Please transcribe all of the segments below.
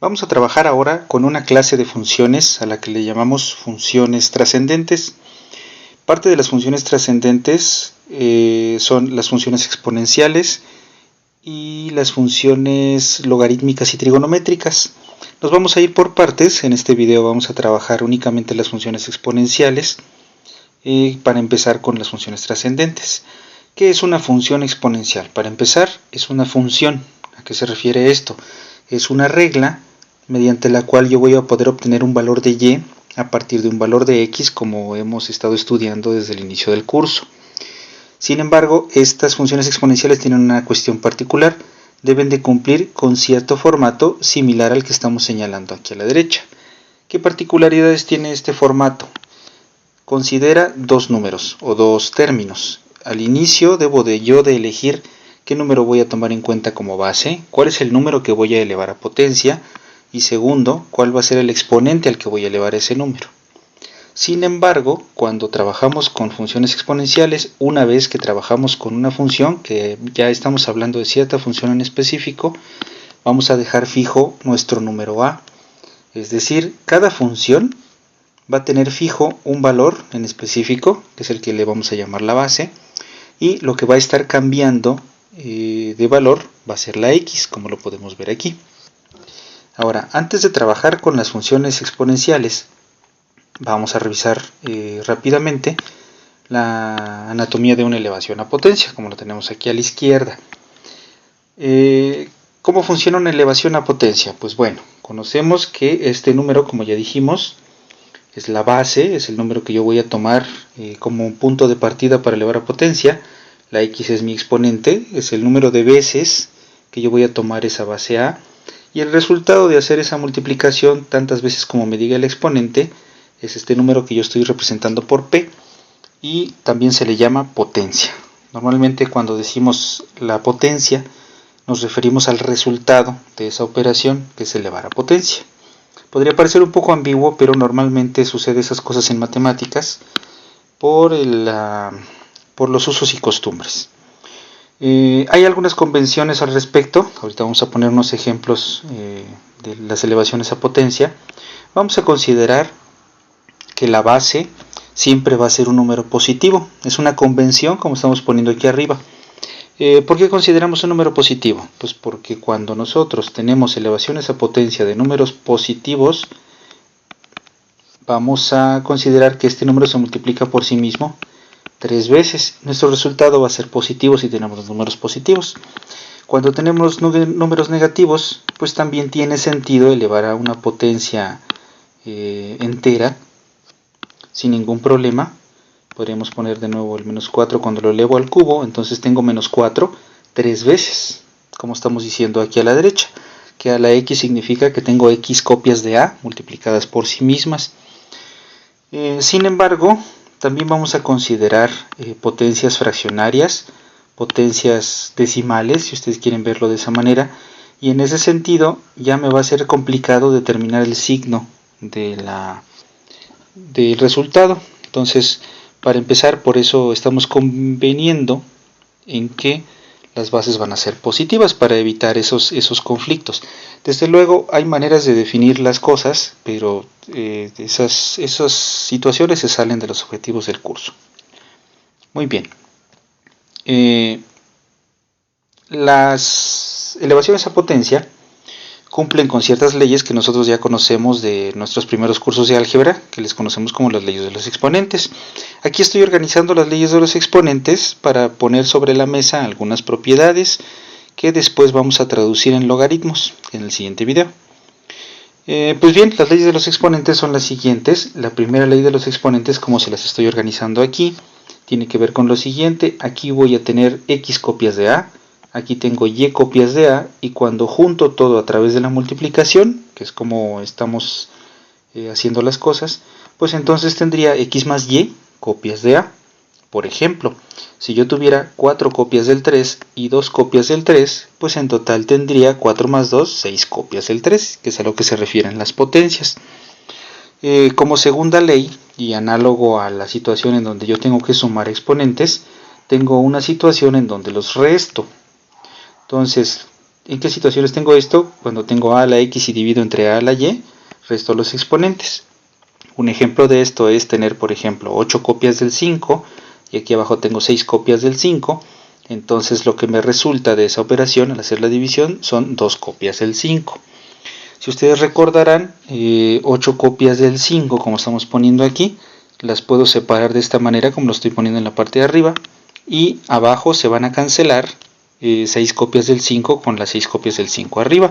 Vamos a trabajar ahora con una clase de funciones a la que le llamamos funciones trascendentes. Parte de las funciones trascendentes son las funciones exponenciales y las funciones logarítmicas y trigonométricas. Nos vamos a ir por partes. En este video vamos a trabajar únicamente las funciones exponenciales para empezar con las funciones trascendentes. ¿Qué es una función exponencial? Para empezar, es una función. ¿A qué se refiere esto? Es una regla mediante la cual yo voy a poder obtener un valor de y a partir de un valor de x, como hemos estado estudiando desde el inicio del curso. Sin embargo, estas funciones exponenciales tienen una cuestión particular. Deben de cumplir con cierto formato similar al que estamos señalando aquí a la derecha. ¿Qué particularidades tiene este formato? Considera dos números o dos términos. Al inicio debo de elegir qué número voy a tomar en cuenta como base, cuál es el número que voy a elevar a potencia, y segundo, cuál va a ser el exponente al que voy a elevar ese número. Sin embargo, cuando trabajamos con funciones exponenciales, una vez que trabajamos con una función, que ya estamos hablando de cierta función en específico, vamos a dejar fijo nuestro número a. Es decir, cada función va a tener fijo un valor en específico, que es el que le vamos a llamar la base, y lo que va a estar cambiando de valor va a ser la x, como lo podemos ver aquí. Ahora, antes de trabajar con las funciones exponenciales, vamos a revisar rápidamente la anatomía de una elevación a potencia, como lo tenemos aquí a la izquierda. ¿Cómo funciona una elevación a potencia? Pues bueno, conocemos que este número, como ya dijimos, es la base, es el número que yo voy a tomar como un punto de partida para elevar a potencia. La x es mi exponente, es el número de veces que yo voy a tomar esa base a. Y el resultado de hacer esa multiplicación tantas veces como me diga el exponente es este número que yo estoy representando por p, y también se le llama potencia. Normalmente cuando decimos la potencia nos referimos al resultado de esa operación, que es elevar a potencia. Podría parecer un poco ambiguo, pero normalmente sucede esas cosas en matemáticas por los usos y costumbres. Hay algunas convenciones al respecto. Ahorita vamos a poner unos ejemplos de las elevaciones a potencia. Vamos a considerar que la base siempre va a ser un número positivo. Es una convención, como estamos poniendo aquí arriba. ¿Por qué consideramos un número positivo? Pues porque cuando nosotros tenemos elevaciones a potencia de números positivos, vamos a considerar que este número se multiplica por sí mismo 3 veces. Nuestro resultado va a ser positivo si tenemos los números positivos. Cuando tenemos números negativos, pues también tiene sentido elevar a una potencia entera sin ningún problema. Podríamos poner de nuevo el menos 4 cuando lo elevo al cubo, entonces tengo menos 4 3 veces, como estamos diciendo aquí a la derecha, que a la x significa que tengo x copias de a multiplicadas por sí mismas. Sin embargo, también vamos a considerar potencias fraccionarias, potencias decimales, si ustedes quieren verlo de esa manera, y en ese sentido ya me va a ser complicado determinar el signo del resultado. Entonces, para empezar, por eso estamos conveniendo en que las bases van a ser positivas para evitar esos conflictos. Desde luego hay maneras de definir las cosas, pero esas situaciones se salen de los objetivos del curso. Muy bien. Las elevaciones a potencia cumplen con ciertas leyes que nosotros ya conocemos de nuestros primeros cursos de álgebra, que les conocemos como las leyes de los exponentes. Aquí estoy organizando las leyes de los exponentes para poner sobre la mesa algunas propiedades que después vamos a traducir en logaritmos en el siguiente video. Pues bien, las leyes de los exponentes son las siguientes. La primera ley de los exponentes, como se las estoy organizando aquí, tiene que ver con lo siguiente. Aquí voy a tener x copias de a. Aquí tengo y copias de a, y cuando junto todo a través de la multiplicación, que es como estamos haciendo las cosas, pues entonces tendría x más y copias de a. Por ejemplo, si yo tuviera 4 copias del 3 y 2 copias del 3, pues en total tendría 4 más 2, 6 copias del 3, que es a lo que se refieren las potencias. Como segunda ley, y análogo a la situación en donde yo tengo que sumar exponentes, tengo una situación en donde los resto. Entonces, ¿En qué situaciones tengo esto? Cuando tengo a a la x y divido entre a la y, resto los exponentes. Un ejemplo de esto es tener, por ejemplo, 8 copias del 5 y aquí abajo tengo 6 copias del 5. Entonces lo que me resulta de esa operación al hacer la división son 2 copias del 5. Si ustedes recordarán, 8 copias del 5, como estamos poniendo aquí, las puedo separar de esta manera, como lo estoy poniendo en la parte de arriba, y abajo se van a cancelar 6 copias del 5 con las 6 copias del 5 arriba.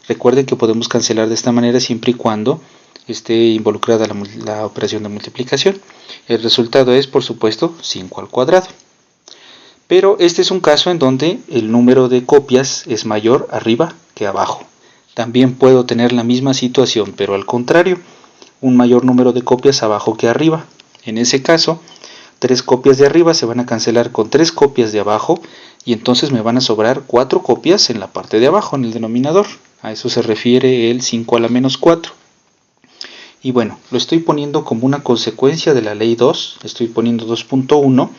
Recuerden que podemos cancelar de esta manera siempre y cuando esté involucrada la operación de multiplicación. El resultado es, por supuesto, 5 al cuadrado. Pero este es un caso en donde el número de copias es mayor arriba que abajo. También puedo tener la misma situación, pero al contrario, un mayor número de copias abajo que arriba. En ese caso, 3 copias de arriba se van a cancelar con 3 copias de abajo y entonces me van a sobrar 4 copias en la parte de abajo, en el denominador. A eso se refiere el 5 a la menos 4. Y bueno, lo estoy poniendo como una consecuencia de la ley 2, estoy poniendo 2.1.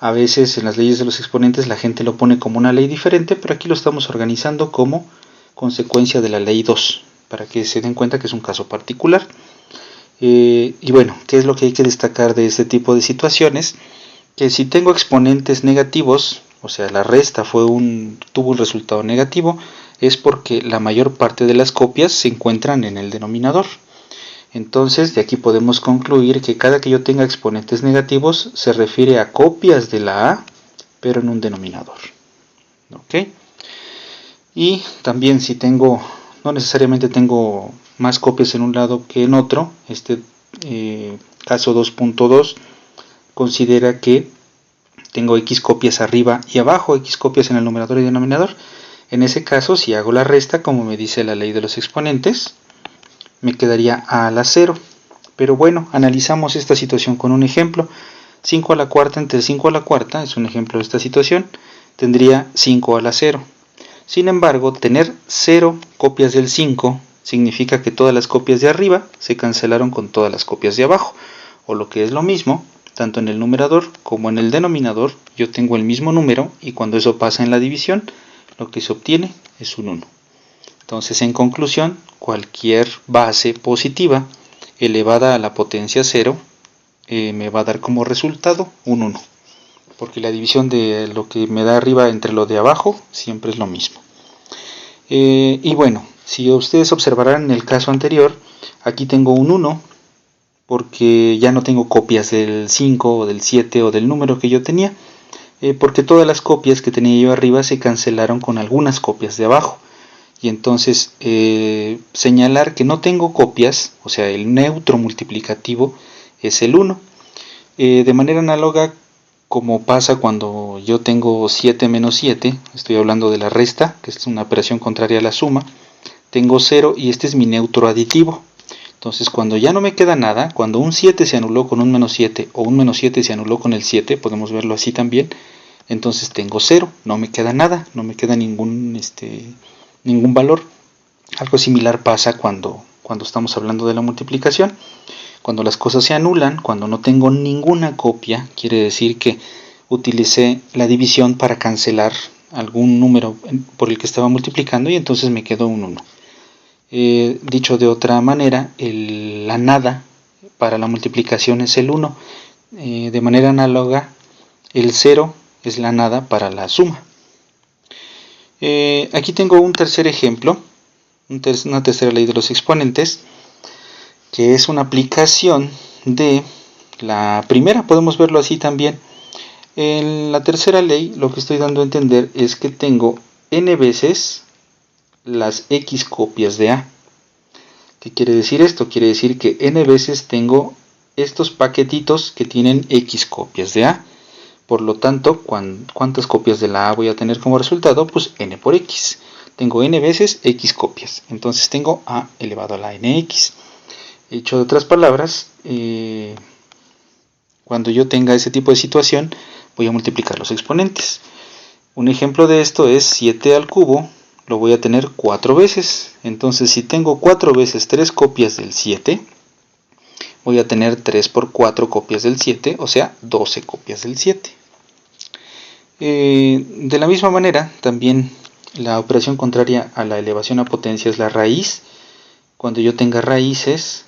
A veces en las leyes de los exponentes la gente lo pone como una ley diferente, pero aquí lo estamos organizando como consecuencia de la ley 2, para que se den cuenta que es un caso particular. Y bueno, ¿qué es lo que hay que destacar de este tipo de situaciones? Que si tengo exponentes negativos, o sea, la resta tuvo un resultado negativo, es porque la mayor parte de las copias se encuentran en el denominador. Entonces, de aquí podemos concluir que cada que yo tenga exponentes negativos se refiere a copias de la a, pero en un denominador. ¿Ok? Y también si no necesariamente tengo más copias en un lado que en otro, este caso 2.2 considera que tengo x copias arriba y abajo, x copias en el numerador y denominador. En ese caso, si hago la resta, como me dice la ley de los exponentes, me quedaría a la 0. Pero bueno, analizamos esta situación con un ejemplo. 5 a la cuarta entre 5 a la cuarta es un ejemplo de esta situación. Tendría 5 a la 0. Sin embargo, tener 0 copias del 5 significa que todas las copias de arriba se cancelaron con todas las copias de abajo. O lo que es lo mismo, tanto en el numerador como en el denominador yo tengo el mismo número y cuando eso pasa en la división, lo que se obtiene es un 1. Entonces, en conclusión, cualquier base positiva elevada a la potencia 0 me va a dar como resultado un 1. Porque la división de lo que me da arriba entre lo de abajo siempre es lo mismo. Y bueno, si ustedes observarán en el caso anterior, aquí tengo un 1 porque ya no tengo copias del 5 o del 7 o del número que yo tenía, porque todas las copias que tenía yo arriba se cancelaron con algunas copias de abajo. Y entonces señalar que no tengo copias, o sea, el neutro multiplicativo es el 1. De manera análoga, como pasa cuando yo tengo 7 menos 7, estoy hablando de la resta, que es una operación contraria a la suma, tengo 0 y este es mi neutro aditivo. Entonces, cuando ya no me queda nada, cuando un 7 se anuló con un menos 7 o un menos 7 se anuló con el 7, podemos verlo así también, entonces tengo 0, no me queda nada, no me queda ningún valor. Algo similar pasa cuando estamos hablando de la multiplicación. Cuando las cosas se anulan, cuando no tengo ninguna copia, quiere decir que utilicé la división para cancelar algún número por el que estaba multiplicando y entonces me quedó un 1. Dicho de otra manera, la nada para la multiplicación es el 1. De manera análoga, el 0 es la nada para la suma. Aquí tengo un tercer ejemplo, una tercera ley de los exponentes, que es una aplicación de la primera, podemos verlo así también. En la tercera ley lo que estoy dando a entender es que tengo n veces las x copias de a. ¿Qué quiere decir esto? Quiere decir que n veces tengo estos paquetitos que tienen x copias de a. Por lo tanto, ¿cuántas copias de la a voy a tener como resultado? Pues n por x. Tengo n veces x copias. Entonces tengo a elevado a la nx. Dicho de otras palabras, cuando yo tenga ese tipo de situación, voy a multiplicar los exponentes. Un ejemplo de esto es 7 al cubo, lo voy a tener 4 veces. Entonces, si tengo 4 veces 3 copias del 7, voy a tener 3 por 4 copias del 7, o sea, 12 copias del 7. De la misma manera, también La operación contraria a la elevación a potencia es la raíz. Cuando yo tenga raíces,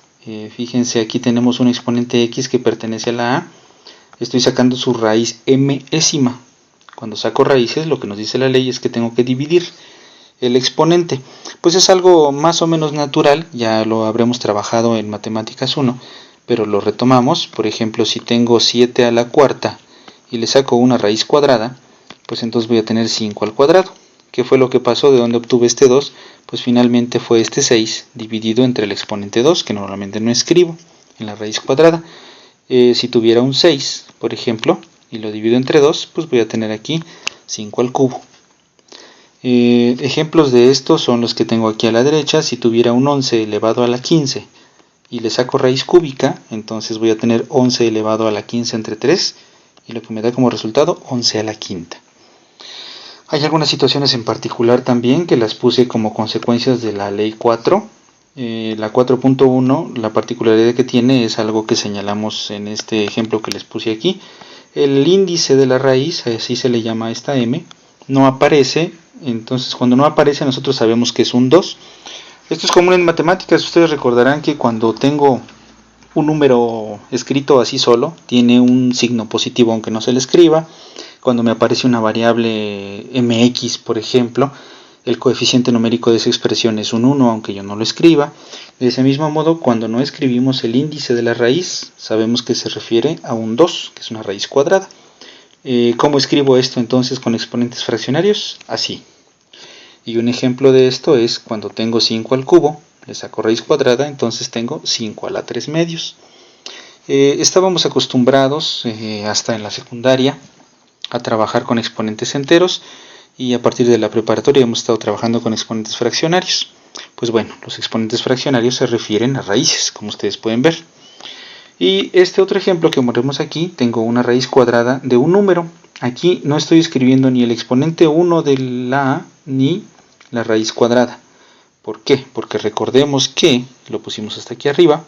fíjense, aquí tenemos un exponente x que pertenece a la a. Estoy sacando su raíz mésima. Cuando saco raíces, lo que nos dice la ley es que tengo que dividir el exponente. Pues es algo más o menos natural, ya lo habremos trabajado en Matemáticas 1, pero lo retomamos. Por ejemplo, si tengo 7 a la cuarta y le saco una raíz cuadrada, pues entonces voy a tener 5 al cuadrado. ¿Qué fue lo que pasó? ¿De dónde obtuve este 2? Pues finalmente fue este 6 dividido entre el exponente 2, que normalmente no escribo en la raíz cuadrada. Si tuviera un 6, por ejemplo, y lo divido entre 2, pues voy a tener aquí 5 al cubo. Ejemplos de esto son los que tengo aquí a la derecha. Si tuviera un 11 elevado a la 15 y le saco raíz cúbica, entonces voy a tener 11 elevado a la 15 entre 3, y lo que me da como resultado 11 a la quinta. Hay algunas situaciones en particular también que las puse como consecuencias de la ley 4. La 4.1, la particularidad que tiene es algo que señalamos en este ejemplo que les puse aquí. El índice de la raíz, así se le llama a esta m, no aparece. Entonces cuando no aparece nosotros sabemos que es un 2. Esto es común en matemáticas. Ustedes recordarán que cuando tengo un número escrito así solo, tiene un signo positivo aunque no se le escriba. Cuando me aparece una variable mx, por ejemplo, el coeficiente numérico de esa expresión es un 1 aunque yo no lo escriba. De ese mismo modo, cuando no escribimos el índice de la raíz, sabemos que se refiere a un 2, que es una raíz cuadrada. ¿Cómo escribo esto entonces con exponentes fraccionarios? Así. Y un ejemplo de esto es cuando tengo 5 al cubo, le saco raíz cuadrada, entonces tengo 5 a la 3 medios. Estábamos acostumbrados hasta en la secundaria a trabajar con exponentes enteros, y a partir de la preparatoria hemos estado trabajando con exponentes fraccionarios. Pues bueno, los exponentes fraccionarios se refieren a raíces, como ustedes pueden ver. Y este otro ejemplo que ponemos aquí, tengo una raíz cuadrada de un número. Aquí no estoy escribiendo ni el exponente 1 de la a ni la raíz cuadrada. ¿Por qué? Porque recordemos que, lo pusimos hasta aquí arriba,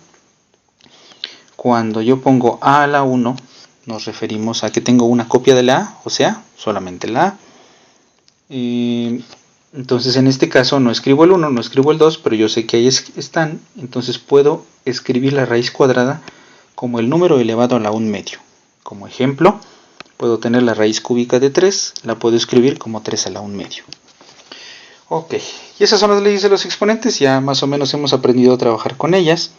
cuando yo pongo a la 1, nos referimos a que tengo una copia de la a, o sea, solamente la a. Entonces en este caso no escribo el 1, no escribo el 2, pero yo sé que ahí están, entonces puedo escribir la raíz cuadrada como el número elevado a la 1 medio. Como ejemplo, puedo tener la raíz cúbica de 3, la puedo escribir como 3 a la 1 medio. Ok, y esas son las leyes de los exponentes, ya más o menos hemos aprendido a trabajar con ellas.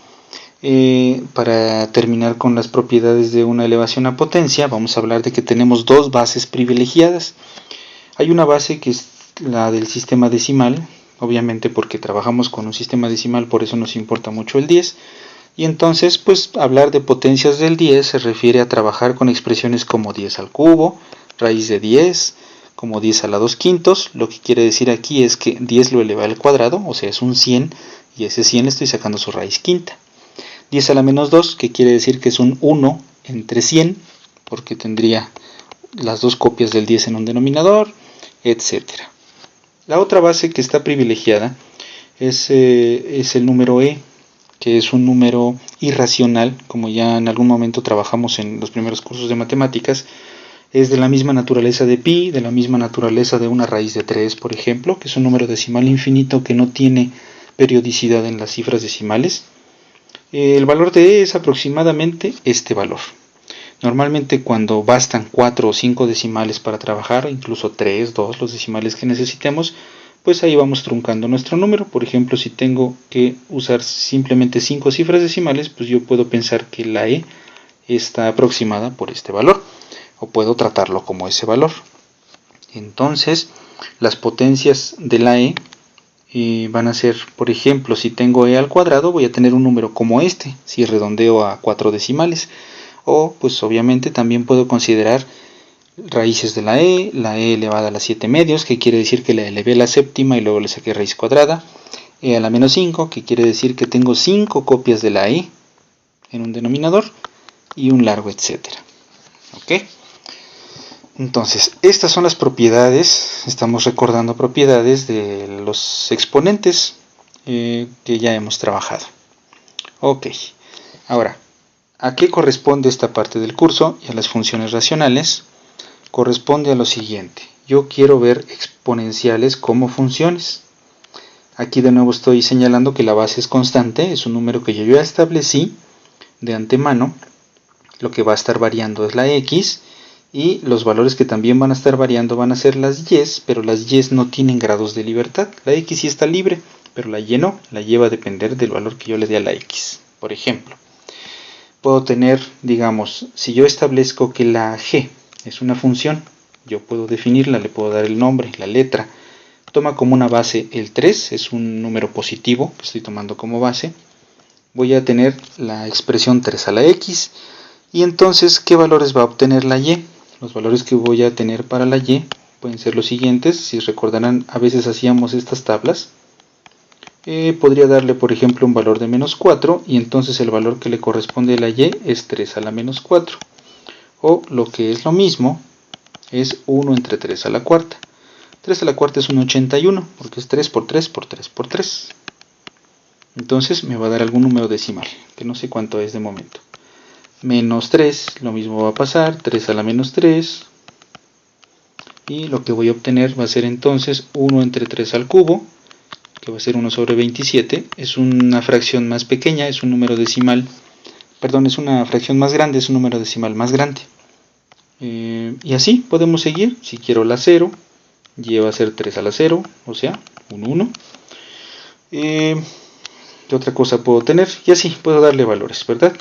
Para terminar con las propiedades de una elevación a potencia, vamos a hablar de que tenemos dos bases privilegiadas. Hay una base que es la del sistema decimal, obviamente porque trabajamos con un sistema decimal, por eso nos importa mucho el 10. Y entonces, pues hablar de potencias del 10 se refiere a trabajar con expresiones como 10 al cubo, raíz de 10, como 10 a la 2 quintos. Lo que quiere decir aquí es que 10 lo eleva al cuadrado, o sea es un 100, y ese 100 le estoy sacando su raíz quinta. 10 a la menos 2, que quiere decir que es un 1 entre 100, porque tendría las dos copias del 10 en un denominador, etc. La otra base que está privilegiada es el número e, que es un número irracional, como ya en algún momento trabajamos en los primeros cursos de matemáticas. Es de la misma naturaleza de pi, de la misma naturaleza de una raíz de 3, por ejemplo, que es un número decimal infinito que no tiene periodicidad en las cifras decimales. El valor de e es aproximadamente este valor. Normalmente cuando bastan 4 o 5 decimales para trabajar, incluso 3, 2, los decimales que necesitemos, pues ahí vamos truncando nuestro número. Por ejemplo, si tengo que usar simplemente 5 cifras decimales, pues yo puedo pensar que la e está aproximada por este valor, o puedo tratarlo como ese valor. Entonces, las potencias de la e van a ser, por ejemplo, si tengo e al cuadrado, voy a tener un número como este, si redondeo a 4 decimales. O, pues obviamente también puedo considerar raíces de la e elevada a la 7 medios, que quiere decir que la elevé a la séptima y luego le saqué raíz cuadrada. E a la menos 5, que quiere decir que tengo 5 copias de la e en un denominador, y un largo, etcétera. ¿Ok? Entonces, estas son las propiedades, estamos recordando propiedades de los exponentes que ya hemos trabajado. Ok, ahora, ¿a qué corresponde esta parte del curso? Y a las funciones racionales corresponde a lo siguiente. yo quiero ver exponenciales como funciones. Aquí de nuevo estoy señalando que la base es constante, es un número que yo ya establecí de antemano. Lo que va a estar variando es la x, y los valores que también van a estar variando van a ser las y, pero las y no tienen grados de libertad. La x sí está libre, pero la y no, la y va a depender del valor que yo le dé a la x. Por ejemplo, puedo tener, digamos, si yo establezco que la g es una función, yo puedo definirla, le puedo dar el nombre, la letra, toma como una base el 3, es un número positivo que estoy tomando como base. Voy a tener la expresión 3 a la x, y entonces, ¿qué valores va a obtener la y? Los valores que voy a tener para la y pueden ser los siguientes. Si recordarán, a veces hacíamos estas tablas. Podría darle, por ejemplo, un valor de menos 4, y entonces el valor que le corresponde a la y es 3 a la menos 4. O lo que es lo mismo, es 1 entre 3 a la cuarta. 3 a la cuarta es un 81, porque es 3 por 3 por 3 por 3. Entonces me va a dar algún número decimal, que no sé cuánto es de momento. Menos 3, lo mismo va a pasar, 3 a la menos 3, y lo que voy a obtener va a ser entonces 1 entre 3 al cubo, que va a ser 1 sobre 27, es una fracción más pequeña, es un número decimal, perdón, es una fracción más grande, es un número decimal más grande. Y así podemos seguir. Si quiero la 0, y va a ser 3 a la 0, o sea, un 1. ¿Qué otra cosa puedo tener? Y así puedo darle valores, ¿verdad?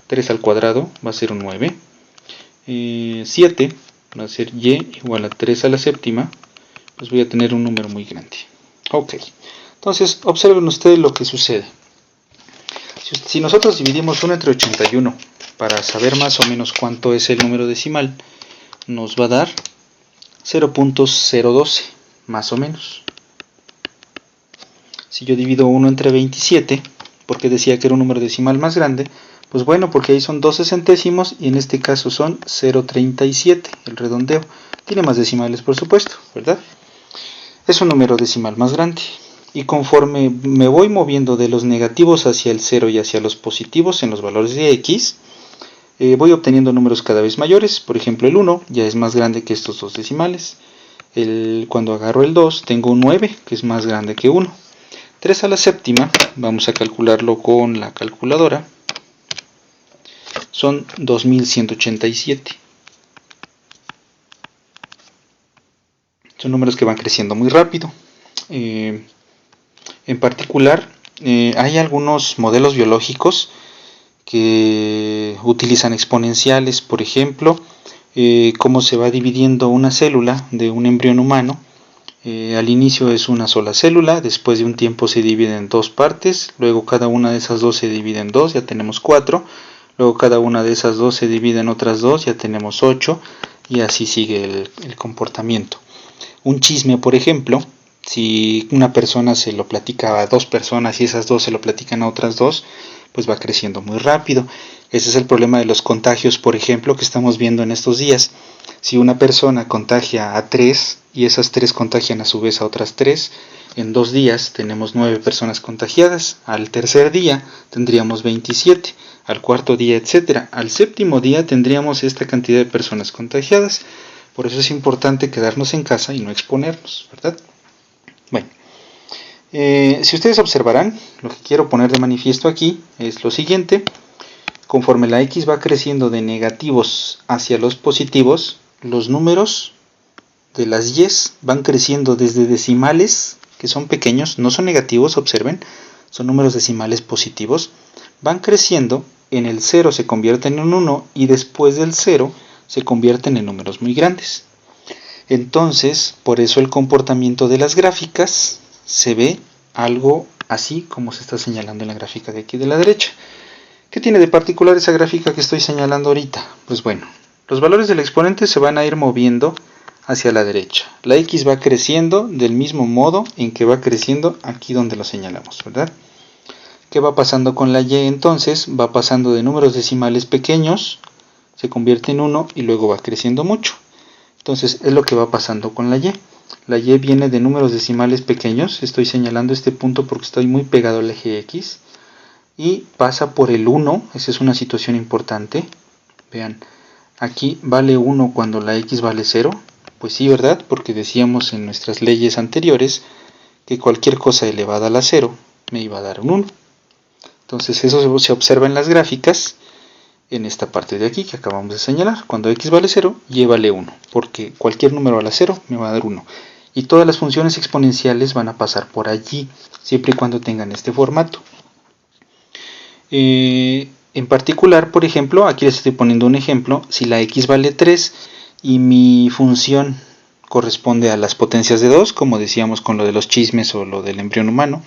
3 al cuadrado va a ser un 9. 7 va a ser y igual a 3 a la séptima. Pues voy a tener un número muy grande. Ok, entonces observen ustedes lo que sucede. Si nosotros dividimos 1 entre 81 para saber más o menos cuánto es el número decimal, nos va a dar 0.012, más o menos. Si yo divido 1 entre 27, porque decía que era un número decimal más grande, pues bueno, porque ahí son 12 centésimos y en este caso son 0.37, el redondeo. Tiene más decimales, por supuesto, ¿verdad? Es un número decimal más grande. Y conforme me voy moviendo de los negativos hacia el 0 y hacia los positivos en los valores de x, voy obteniendo números cada vez mayores. Por ejemplo, el 1 ya es más grande que estos dos decimales. Cuando agarro el 2, tengo un 9, que es más grande que 1. 3 a la séptima, vamos a calcularlo con la calculadora, son 2187. Son números que van creciendo muy rápido. En particular, hay algunos modelos biológicos que utilizan exponenciales, por ejemplo, cómo se va dividiendo una célula de un embrión humano. Al inicio es una sola célula, después de un tiempo se divide en dos partes, luego cada una de esas dos se divide en dos, ya tenemos 4, luego cada una de esas dos se divide en otras dos, ya tenemos 8, y así sigue el comportamiento. Un chisme, por ejemplo, si una persona se lo platica a dos personas y esas dos se lo platican a otras dos, pues va creciendo muy rápido. Ese es el problema de los contagios, por ejemplo, que estamos viendo en estos días. Si una persona contagia a 3 y esas 3 contagian a su vez a otras 3, en 2 días tenemos 9 personas contagiadas, al tercer día tendríamos 27, al cuarto día, etc. Al séptimo día tendríamos esta cantidad de personas contagiadas. Por eso es importante quedarnos en casa y no exponernos, ¿verdad? Bueno, si ustedes observarán, lo que quiero poner de manifiesto aquí es lo siguiente. Conforme la x va creciendo de negativos hacia los positivos, los números de las y van creciendo desde decimales, que son pequeños, no son negativos, observen, son números decimales positivos, van creciendo, en el 0 se convierten en 1 y después del 0 se convierten en números muy grandes. Entonces, por eso el comportamiento de las gráficas se ve algo así como se está señalando en la gráfica de aquí de la derecha. ¿Qué tiene de particular esa gráfica que estoy señalando ahorita? Pues bueno, los valores del exponente se van a ir moviendo hacia la derecha. La x va creciendo del mismo modo en que va creciendo aquí donde lo señalamos, ¿verdad? ¿Qué va pasando con la y entonces? Va pasando de números decimales pequeños, se convierte en 1 y luego va creciendo mucho. Entonces es lo que va pasando con la y. La y viene de números decimales pequeños, estoy señalando este punto porque estoy muy pegado al eje x, y pasa por el 1, esa es una situación importante. Vean, aquí vale 1 cuando la x vale 0, Pues sí, ¿verdad? Porque decíamos en nuestras leyes anteriores que cualquier cosa elevada a la 0 me iba a dar un 1. Entonces eso se observa en las gráficas en esta parte de aquí que acabamos de señalar. Cuando x vale 0, y vale 1, porque cualquier número a la 0 me va a dar 1. Y todas las funciones exponenciales van a pasar por allí, siempre y cuando tengan este formato. En particular, por ejemplo, aquí les estoy poniendo un ejemplo. Si la x vale 3 y mi función corresponde a las potencias de 2, como decíamos con lo de los chismes o lo del embrión humano,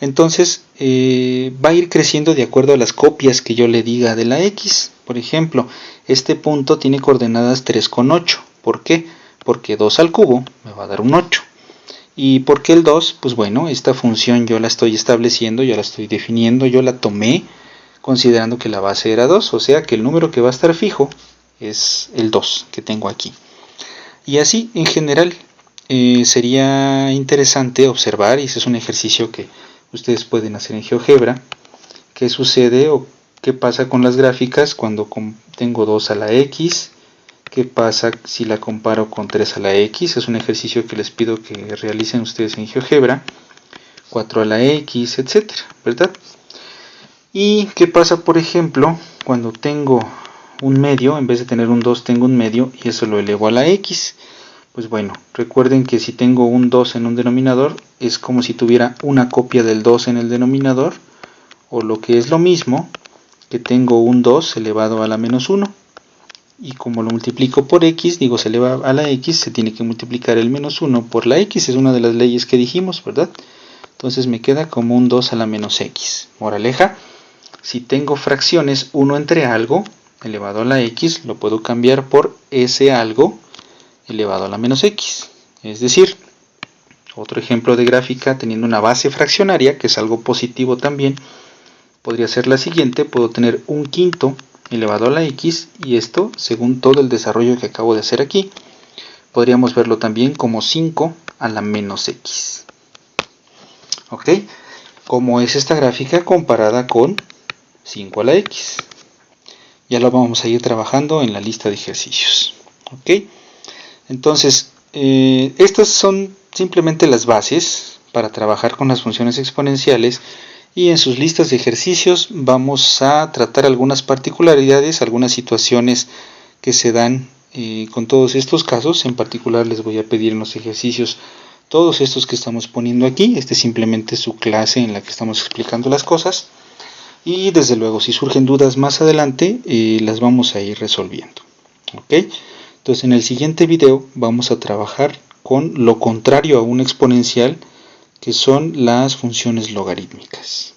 entonces va a ir creciendo de acuerdo a las copias que yo le diga de la x. Por ejemplo, este punto tiene coordenadas 3,8. ¿Por qué? Porque 2 al cubo me va a dar un 8. ¿Y por qué el 2? Pues bueno, esta función yo la estoy estableciendo, yo la estoy definiendo, yo la tomé considerando que la base era 2, o sea que el número que va a estar fijo es el 2 que tengo aquí. Y así, en general, sería interesante observar, y ese es un ejercicio que ustedes pueden hacer en GeoGebra, qué sucede o qué pasa con las gráficas cuando tengo 2 a la x, qué pasa si la comparo con 3 a la x, es un ejercicio que les pido que realicen ustedes en GeoGebra, 4 a la x, etcétera, ¿verdad? Y qué pasa, por ejemplo, cuando tengo un medio, en vez de tener un 2 tengo un medio y eso lo elevo a la x. Pues bueno, recuerden que si tengo un 2 en un denominador, es como si tuviera una copia del 2 en el denominador, o lo que es lo mismo, que tengo un 2 elevado a la menos 1. Y como lo multiplico por x, digo se eleva a la x, se tiene que multiplicar el menos 1 por la x, es una de las leyes que dijimos, ¿verdad? Entonces me queda como un 2 a la menos x. Moraleja, si tengo fracciones 1 entre algo elevado a la x, lo puedo cambiar por ese algo elevado a la menos x. Es decir, otro ejemplo de gráfica teniendo una base fraccionaria, que es algo positivo también, podría ser la siguiente. Puedo tener un quinto elevado a la x, y esto, según todo el desarrollo que acabo de hacer aquí, podríamos verlo también como 5 a la menos x. ¿Ok? ¿Cómo es esta gráfica comparada con 5 a la x? Ya lo vamos a ir trabajando en la lista de ejercicios. ¿Ok? Entonces, estas son simplemente las bases para trabajar con las funciones exponenciales, y en sus listas de ejercicios vamos a tratar algunas particularidades, algunas situaciones que se dan con todos estos casos. En particular les voy a pedir en los ejercicios todos estos que estamos poniendo aquí. Este es simplemente su clase en la que estamos explicando las cosas, y desde luego si surgen dudas más adelante las vamos a ir resolviendo. ¿Ok? Entonces en el siguiente video vamos a trabajar con lo contrario a un exponencial, que son las funciones logarítmicas.